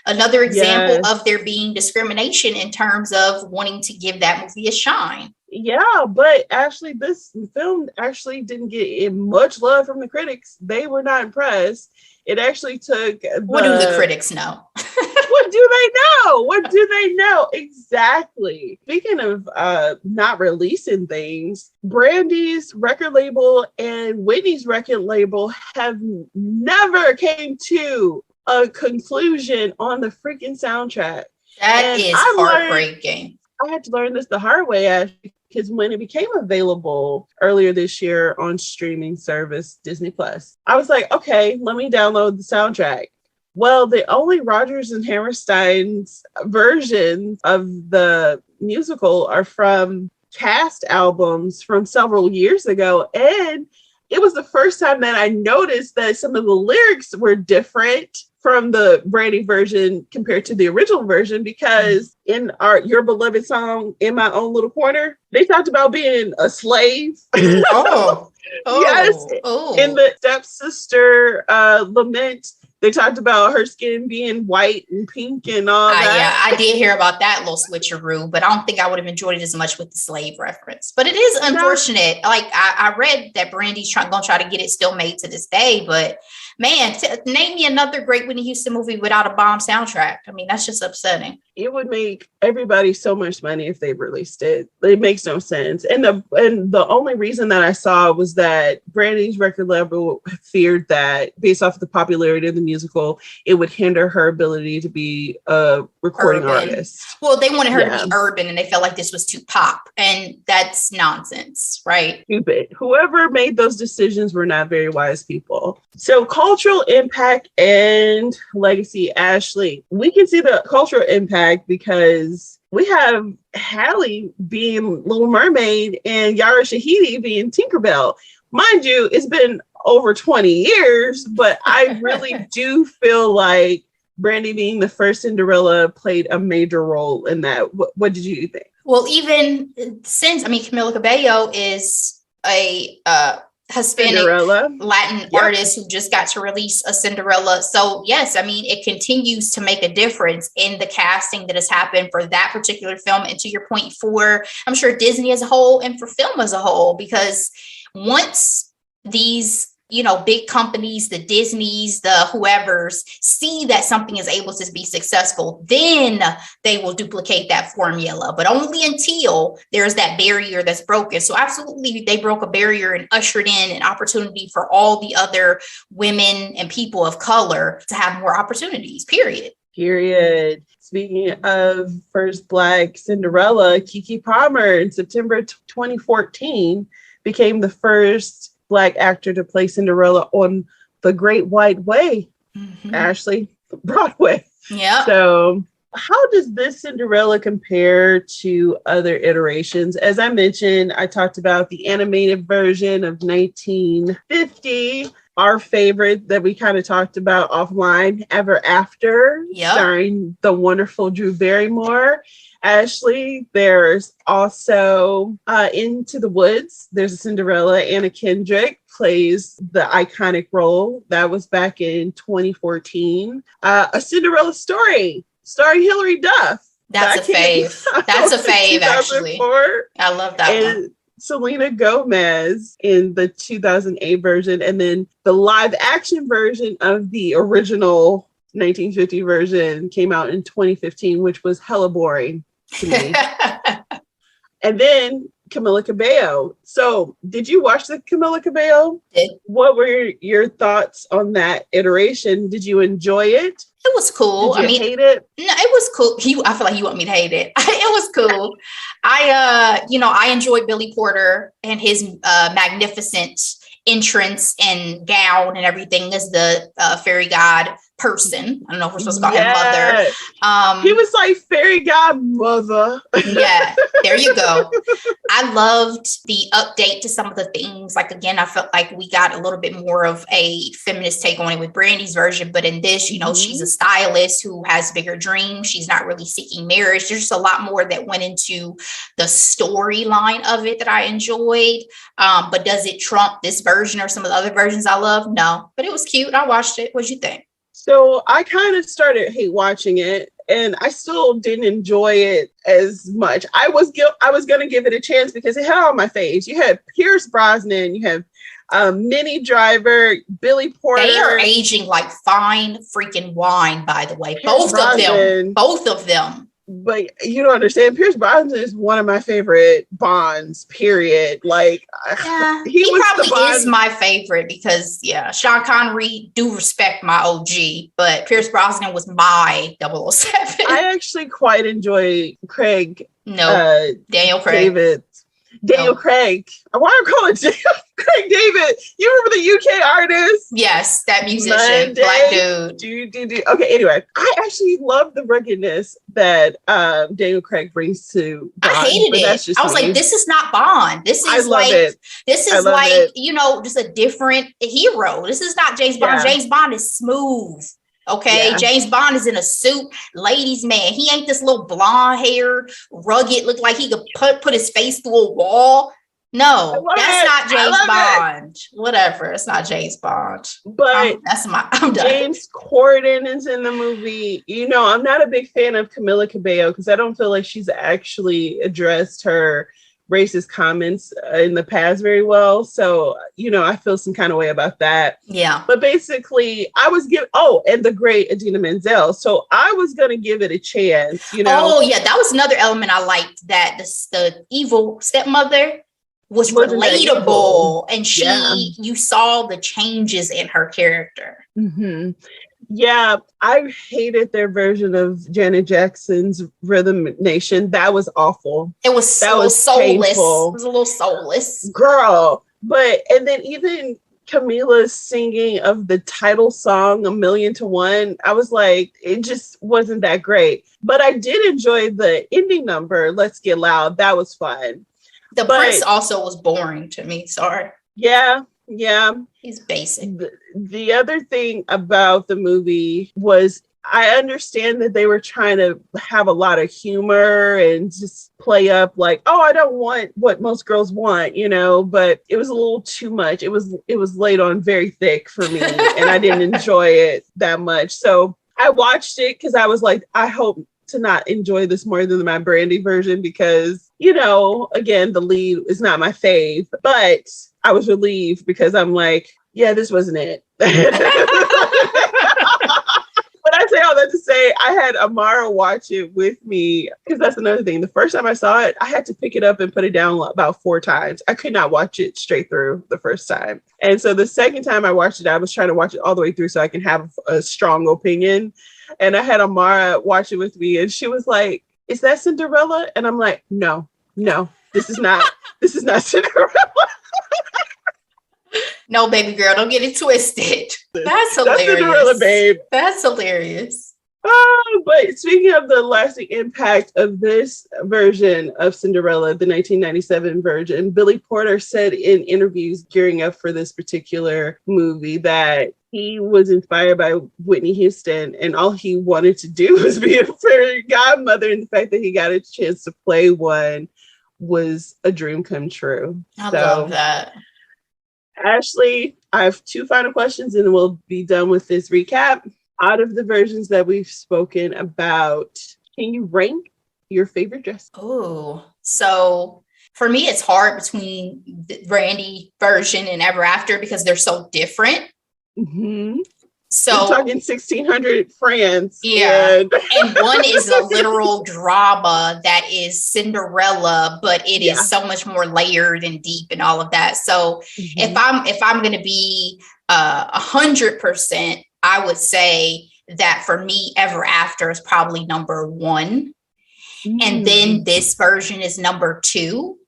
Another example of there being discrimination in terms of wanting to give that movie a shine. Yeah, but actually, this film actually didn't get much love from the critics. They were not impressed. It actually took. What do the critics know? What do they know? What do they know? Exactly. Speaking of not releasing things, Brandy's record label and Whitney's record label have never came to a conclusion on the freaking soundtrack. That is heartbreaking. I had to learn this the hard way, Ashley, because when it became available earlier this year on streaming service Disney Plus, I was like, okay, let me download the soundtrack. Well, the only Rodgers and Hammerstein's versions of the musical are from cast albums from several years ago. And it was the first time that I noticed that some of the lyrics were different from the Brandy version compared to the original version, because in Your Beloved song, In My Own Little Corner, they talked about being a slave. Yes. In the stepsister lament, They talked about her skin being white and pink and all that. Yeah, I did hear about that little switcheroo, but I don't think I would have enjoyed it as much with the slave reference. But it is unfortunate. No. Like I read that Brandy's gonna try to get it still made to this day, but man, name me another great Whitney Houston movie without a bomb soundtrack. I mean, that's just upsetting. It would make everybody so much money if they released it. It makes no sense. And the only reason that I saw was that Brandy's record label feared that based off of the popularity of the musical, it would hinder her ability to be a recording artist. Well, they wanted her to be urban and they felt like this was too pop. And that's nonsense, right? Stupid. Whoever made those decisions were not very wise people. So cultural impact and legacy, Ashley. We can see the cultural impact because we have Halle being Little Mermaid and Yara Shahidi being Tinkerbell. Mind you, it's been over 20 years, but I really do feel like Brandy being the first Cinderella played a major role in that. What did you think? Well, even since, Camila Cabello is a Hispanic Cinderella. Latin artist who just got to release a Cinderella. So yes, it continues to make a difference in the casting that has happened for that particular film. And to your point, for I'm sure Disney as a whole and for film as a whole, because once these big companies, the Disneys, the whoever's see that something is able to be successful, then they will duplicate that formula, but only until there's that barrier that's broken. So absolutely, they broke a barrier and ushered in an opportunity for all the other women and people of color to have more opportunities, period. Speaking of first Black Cinderella, Keke Palmer in September 2014 became the first Black actor to play Cinderella on The Great White Way, Ashley, Broadway. Yeah. So how does this Cinderella compare to other iterations? As I mentioned, I talked about the animated version of 1950, our favorite that we kind of talked about offline, Ever After, starring the wonderful Drew Barrymore. Ashley, there's also Into the Woods. There's a Cinderella. Anna Kendrick plays the iconic role. That was back in 2014. A Cinderella Story starring Hilary Duff. That's a fave. That's a fave, actually. I love that one. Selena Gomez in the 2008 version. And then the live action version of the original 1950 version came out in 2015, which was hella boring to me. And then Camila Cabello. So did you watch the Camila Cabello? What were your thoughts on that iteration? Did you enjoy it? It was cool. Did you hate it? No, it was cool. I feel like you want me to hate it. It was cool. I enjoyed Billy Porter and his magnificent entrance and gown and everything as the fairy god person. I don't know if we're supposed to call him mother. He was like fairy godmother. Yeah, there you go. I loved the update to some of the things. Like, again, I felt like we got a little bit more of a feminist take on it with Brandy's version. But in this, she's a stylist who has bigger dreams. She's not really seeking marriage. There's just a lot more that went into the storyline of it that I enjoyed. But does it trump this version or some of the other versions I love? No, but it was cute. I watched it. What'd you think? So I kind of started hate watching it, and I still didn't enjoy it as much. I was going to give it a chance because it had all my faves. You had Pierce Brosnan, you have Minnie Driver, Billy Porter. They are aging like fine freaking wine, by the way. Both of them. But you don't understand. Pierce Brosnan is one of my favorite Bonds, period. Like, yeah, he probably is my favorite because, Sean Connery do respect my OG, but Pierce Brosnan was my 007. I actually quite enjoy Craig. Daniel Craig. Daniel Craig. Why am I calling Craig David? You remember the UK artist? Yes, that musician, black dude. Okay, anyway, I actually love the ruggedness that Daniel Craig brings to Bond. I hated it. I was like, this is not Bond. This is just a different hero. This is not James Bond. James Bond is smooth. Okay, James Bond is in a suit, ladies' man. He ain't this little blonde hair, rugged, look like he could put his face through a wall. No, that's not James Bond. Whatever. It's not James Bond. But I'm done. James Corden is in the movie. You know, I'm not a big fan of Camila Cabello because I don't feel like she's actually addressed her racist comments in the past very well. So, you know, I feel some kind of way about that. Yeah. But basically, and the great Idina Menzel. So I was going to give it a chance, you know. Oh, yeah. That was another element I liked, that the evil stepmother was relatable. And you saw the changes in her character. Mm-hmm. Yeah, I hated their version of Janet Jackson's Rhythm Nation. That was awful. It was soulless. Painful. It was a little soulless. Girl. And then even Camila's singing of the title song, A Million to One, I was like, it just wasn't that great. But I did enjoy the ending number, Let's Get Loud. That was fun. The Prince also was boring to me. Sorry. Yeah. He's basic. The other thing about the movie was I understand that they were trying to have a lot of humor and just play up like, oh, I don't want what most girls want, you know, but it was a little too much. It was laid on very thick for me and I didn't enjoy it that much. So I watched it because I was like, I hope to not enjoy this more than my Brandy version because, you know, again, the lead is not my fave, but I was relieved because I'm like, yeah, this wasn't it. But I say all that to say, I had Amara watch it with me because that's another thing. The first time I saw it, I had to pick it up and put it down about 4 times. I could not watch it straight through the first time. And so the second time I watched it, I was trying to watch it all the way through so I can have a strong opinion. And I had Amara watch it with me and she was like, is that Cinderella? And I'm like, no, this is not Cinderella. No, baby girl, don't get it twisted. That's hilarious. That's Cinderella, babe. That's hilarious. But speaking of the lasting impact of this version of Cinderella, the 1997 version, Billy Porter said in interviews gearing up for this particular movie that he was inspired by Whitney Houston and all he wanted to do was be a fairy godmother. And the fact that he got a chance to play one was a dream come true. I love that. Ashley, I have 2 final questions and we'll be done with this recap. Out of the versions that we've spoken about, can you rank your favorite dress? Oh, so for me, it's hard between the Brandy version and Ever After because they're so different. Mm-hmm. So we're talking 1600 France. Yeah. And one is a literal drama that is Cinderella, but it is so much more layered and deep and all of that. So if I'm going to be 100%, I would say that for me, Ever After is probably number 1. And then this version is number 2.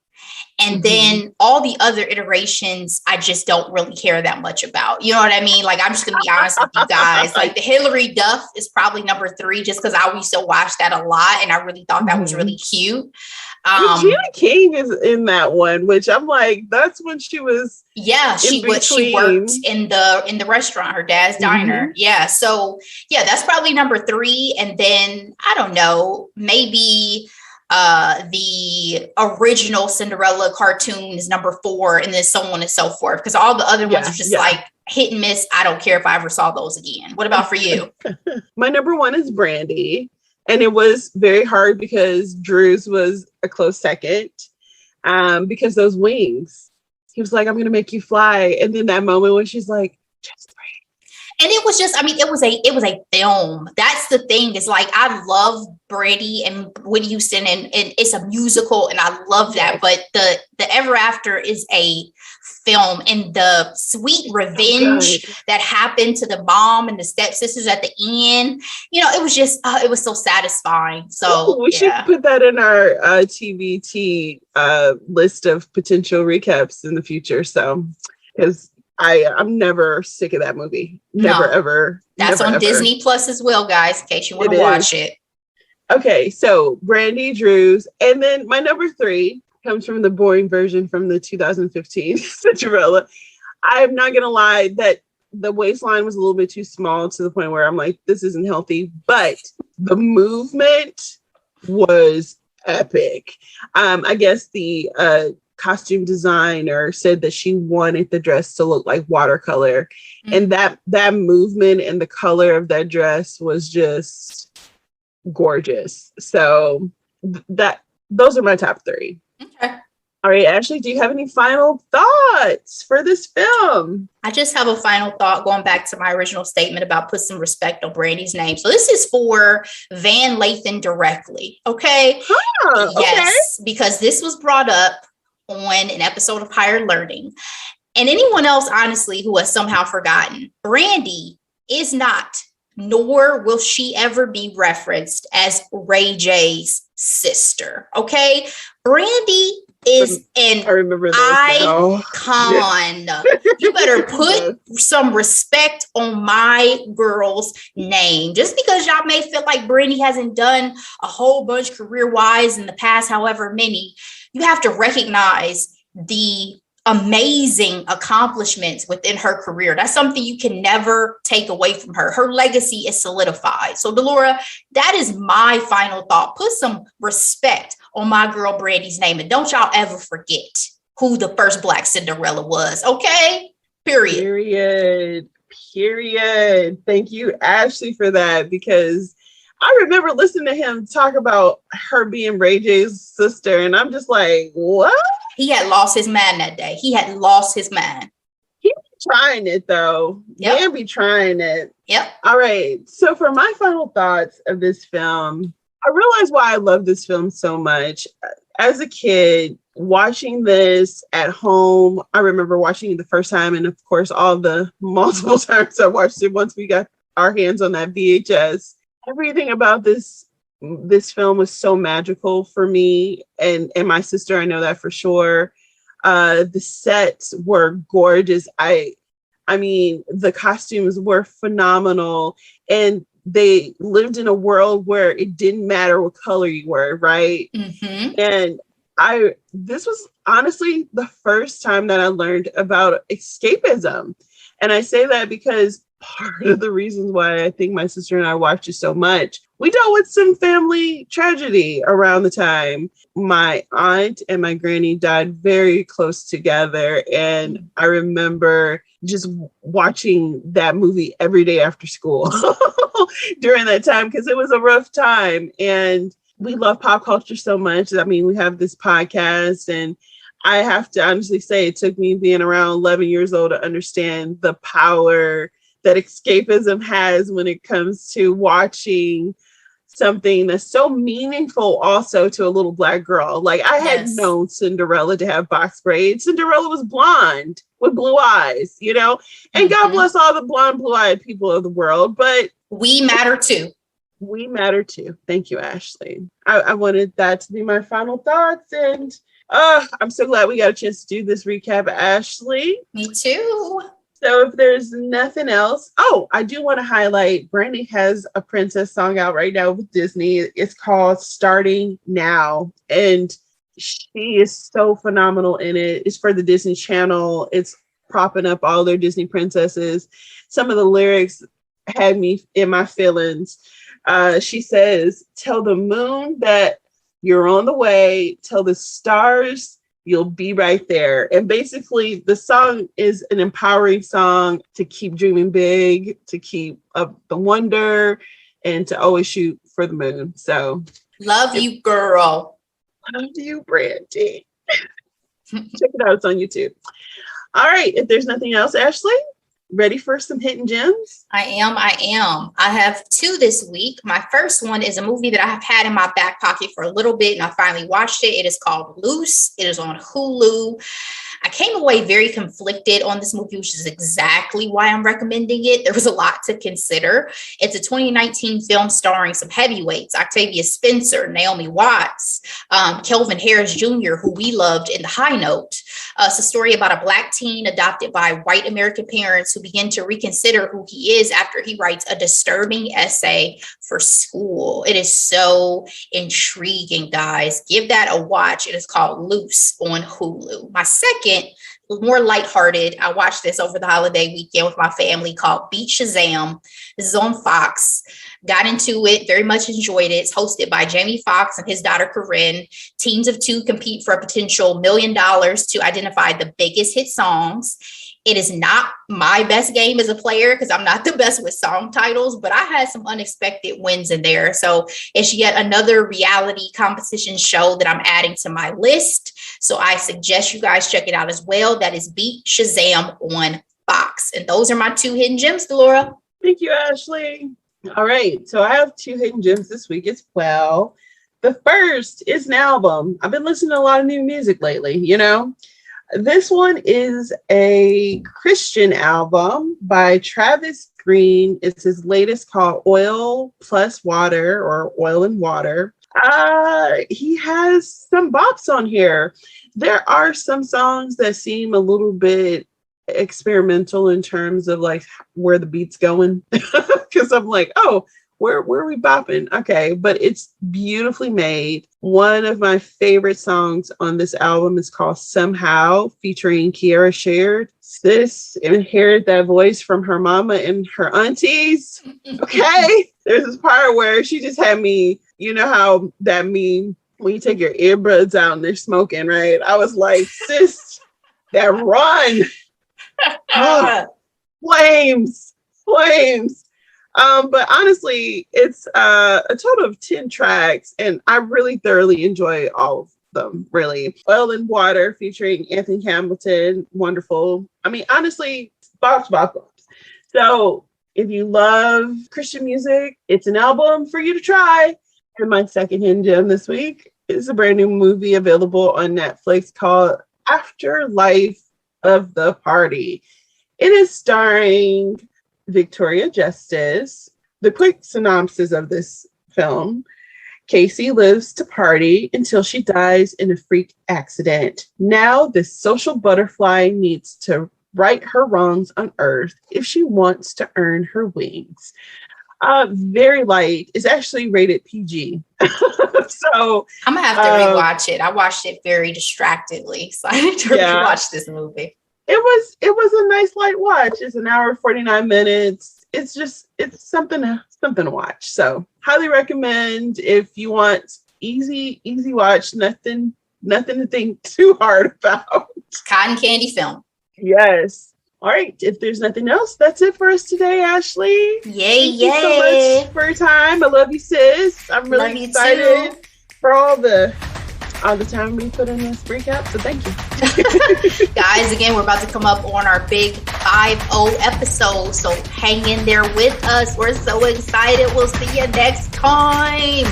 And then all the other iterations, I just don't really care that much about. You know what I mean? Like, I'm just going to be honest with you guys. Like, the Hilary Duff is probably number 3 just because I used to watch that a lot. And I really thought that was really cute. Regina King is in that one, which I'm like, that's when she was. Yeah, she worked in the restaurant, her dad's diner. Yeah. So, yeah, that's probably number 3. And then, I don't know, maybe the original Cinderella cartoon is number 4, and then so on and so forth, because all the other ones are just like hit and miss. I don't care if I ever saw those again. What about for you? My number 1 is Brandy, and it was very hard because Drew's was a close second, because those wings, he was like, I'm gonna make you fly, and then that moment when she's like, just Brandy. And it was just, I mean, it was a film. That's the thing. Is like, I love Brandy and Whitney Houston, and it's a musical, and I love that. But the Ever After is a film, and the sweet revenge that happened to the mom and the stepsisters at the end, you know, it was just, it was so satisfying. So we should put that in our TBT list of potential recaps in the future. So, because I'm never sick of that movie. Never, ever. That's on Disney Plus as well, guys, in case you want to watch it. Okay, so Brandy, Drew's, and then my number 3 comes from the boring version from the 2015 Cinderella. I'm not going to lie that the waistline was a little bit too small to the point where I'm like, this isn't healthy, but the movement was epic. I guess the costume designer said that she wanted the dress to look like watercolor. And that movement and the color of that dress was just gorgeous. So those are my top 3. Okay. All right, Ashley, do you have any final thoughts for this film? I just have a final thought going back to my original statement about put some respect on Brandy's name. So this is for Van Lathan directly. Okay. Yes, because this was brought up on an episode of Higher Learning. And anyone else, honestly, who has somehow forgotten, Brandy is not, nor will she ever be referenced as Ray J's sister. Okay. Brandy is an icon. You better put some respect on my girl's name. Just because y'all may feel like Brandy hasn't done a whole bunch career-wise in the past, however many, you have to recognize the amazing accomplishments within her career. That's something you can never take away from her. Her legacy is solidified. So, Delora, that is my final thought. Put some respect on my girl Brandy's name. And don't y'all ever forget who the first Black Cinderella was. Okay? Period. Thank you, Ashley, for that, because I remember listening to him talk about her being Ray J's sister. And I'm just like, what? He had lost his mind that day. He had lost his mind. He be trying it, though. Yep. Man be trying it. Yep. All right. So for my final thoughts of this film, I realized why I love this film so much. As a kid, watching this at home, I remember watching it the first time. And of course, all the multiple times I watched it once we got our hands on that VHS. Everything about this film was so magical for me and my sister. I know that for sure. The sets were gorgeous. I mean, the costumes were phenomenal, and they lived in a world where it didn't matter what color you were, right? Mm-hmm. And this was honestly the first time that I learned about escapism. And I say that because part of the reasons why I think my sister and I watched it so much, we dealt with some family tragedy around the time. My aunt and my granny died very close together. And I remember just watching that movie every day after school during that time, because it was a rough time. And we love pop culture so much. I mean, we have this podcast, and I have to honestly say it took me being around 11 years old to understand the power that escapism has when it comes to watching something that's so meaningful also to a little Black girl. Like, I had known Cinderella to have box braids. Cinderella was blonde with blue eyes, you know, and God bless all the blonde, blue-eyed people of the world, but we matter too. We matter too. Thank you, Ashley. I wanted that to be my final thoughts, and I'm so glad we got a chance to do this recap, Ashley. Me too. So if there's nothing else, I do want to highlight, Brandy has a princess song out right now with Disney. It's called Starting Now. And she is so phenomenal in it. It's for the Disney Channel. It's propping up all their Disney princesses. Some of the lyrics had me in my feelings. She says, tell the moon that you're on the way, tell the stars you'll be right there. And basically, the song is an empowering song to keep dreaming big, to keep up the wonder, and to always shoot for the moon. So, love you, girl. Love you, Brandy. Check it out. It's on YouTube. All right. If there's nothing else, Ashley, ready for some hidden gems? I am. I have 2 this week. My first one is a movie that I have had in my back pocket for a little bit, and I finally watched it. It is called Luce. It is on Hulu. I came away very conflicted on this movie, which is exactly why I'm recommending it. There was a lot to consider. It's a 2019 film starring some heavyweights: Octavia Spencer, Naomi Watts, Kelvin Harris Jr., who we loved in The High Note. It's a story about a Black teen adopted by white American parents who begin to reconsider who he is after he writes a disturbing essay for school. It is so intriguing, guys. Give that a watch. It is called Luce on Hulu. My second more lighthearted. I watched this over the holiday weekend with my family, called Beat Shazam. This is on Fox. Got into it, very much enjoyed it. It's hosted by Jamie Foxx and his daughter Corinne. Teams of two compete for a potential $1 million to identify the biggest hit songs. It is not my best game as a player because I'm not the best with song titles, but I had some unexpected wins in there. So it's yet another reality competition show that I'm adding to my list. So I suggest you guys check it out as well. That is Beat Shazam on Fox. And those are my 2 hidden gems, Delora. Thank you, Ashley. All right. So I have 2 hidden gems this week as well. The first is an album. I've been listening to a lot of new music lately, you know. This one is a Christian album by Travis Greene. It's his latest, called Oil Plus Water, or Oil and Water. He has some bops on here. There are some songs that seem a little bit experimental in terms of like where the beat's going. Because I'm like, oh, where are we bopping? Okay, but it's beautifully made. One of my favorite songs on this album is called Somehow, featuring Kiara Shared. Sis inherited that voice from her mama and her aunties. Okay, there's this part where she just had me, you know how that meme when you take your earbuds out and they're smoking, right? I was like, sis, that run. Oh, flames. But honestly, it's a total of 10 tracks, and I really thoroughly enjoy all of them, really. Oil and Water, featuring Anthony Hamilton, wonderful. I mean, honestly, bops. So if you love Christian music, it's an album for you to try. And my second hidden gem this week is a brand new movie available on Netflix called Afterlife of the Party. It is starring Victoria Justice. The quick synopsis of this film: Casey lives to party until she dies in a freak accident. Now this social butterfly needs to right her wrongs on Earth if she wants to earn her wings. Very light. It's actually rated PG. So I'm gonna have to rewatch it. I watched it very distractly, so I need to rewatch this movie. It was a nice light watch. It's an hour 49 minutes. It's something to watch. So highly recommend if you want easy watch, nothing to think too hard about. Cotton candy film. Yes. All right. If there's nothing else, that's it for us today, Ashley. Yay. Thank you so much for your time. I love you, sis. I'm really excited for all the time we put in this recap. So thank you. Guys, again, we're about to come up on our big 5-0 episode. So hang in there with us. We're so excited. We'll see you next time.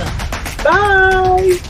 Bye.